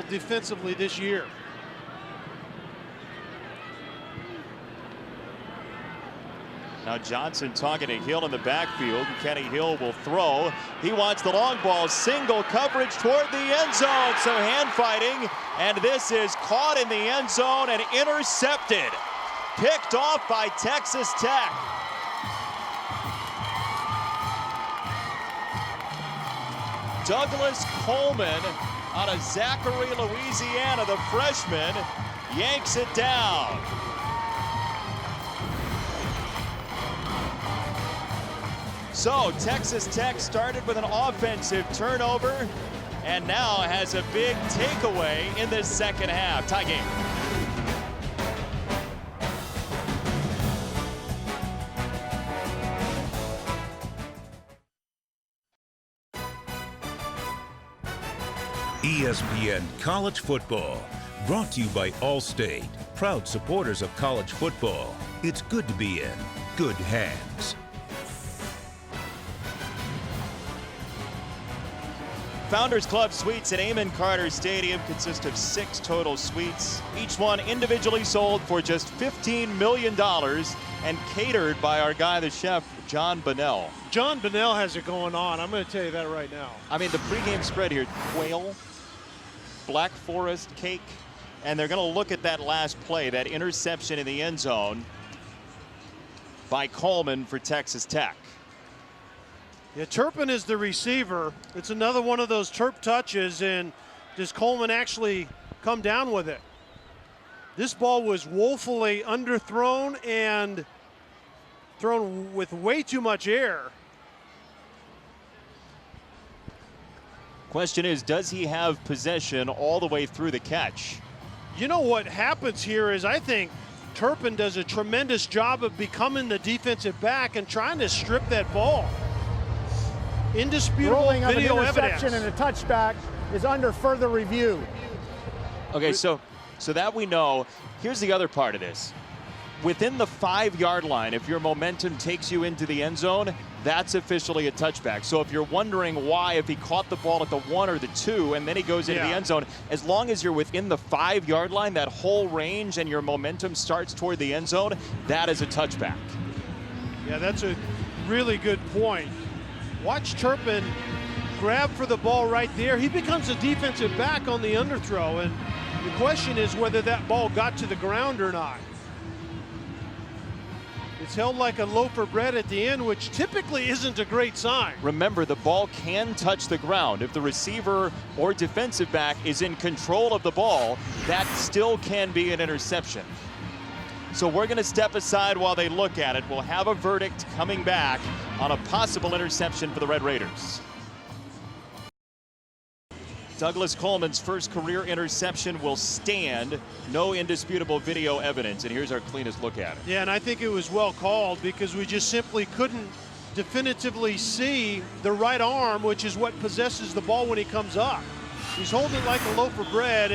defensively this year. Now Johnson talking to Hill in the backfield. Kenny Hill will throw. He wants the long ball. Single coverage toward the end zone. So hand fighting. And this is caught in the end zone and intercepted. Picked off by Texas Tech. Douglas Coleman out of Zachary, Louisiana, the freshman, yanks it down. So Texas Tech started with an offensive turnover and now has a big takeaway in this second half. Tie game. ESPN College Football, brought to you by Allstate, proud supporters of college football. It's good to be in good hands. Founders Club Suites at Amon Carter Stadium consist of 6 total suites, each one individually sold for just $15 million and catered by our guy, the chef, John Bunnell. John Bunnell has it going on. I'm going to tell you that right now. I mean, the pregame spread here, quail, Black Forest cake, and they're going to look at that last play, that interception in the end zone by Coleman for Texas Tech. Yeah, Turpin is the receiver. It's another one of those Turp touches, and does Coleman actually come down with it? This ball was woefully underthrown and thrown with way too much air. Question is, does he have possession all the way through the catch? You know what happens here is I think Turpin does a tremendous job of becoming the defensive back and trying to strip that ball. Indisputable Ruling video of an interception evidence. and a touchback is under further review. Okay, so that we know. Here's the other part of this. Within the 5-yard line, if your momentum takes you into the end zone, that's officially a touchback. So if you're wondering why, if he caught the ball at the 1 or the 2 and then he goes into the end zone, as long as you're within the 5-yard line, that whole range, and your momentum starts toward the end zone, that is a touchback. Yeah, that's a really good point. Watch Turpin grab for the ball right there. He becomes a defensive back on the underthrow, and the question is whether that ball got to the ground or not. It's held like a loaf of bread at the end, which typically isn't a great sign. Remember, the ball can touch the ground. If the receiver or defensive back is in control of the ball, that still can be an interception. So we're going to step aside while they look at it. We'll have a verdict coming back on a possible interception for the Red Raiders. Douglas Coleman's first career interception will stand. No indisputable video evidence. And here's our cleanest look at it. Yeah, and I think it was well called because we just simply couldn't definitively see the right arm, which is what possesses the ball when he comes up. He's holding it like a loaf of bread.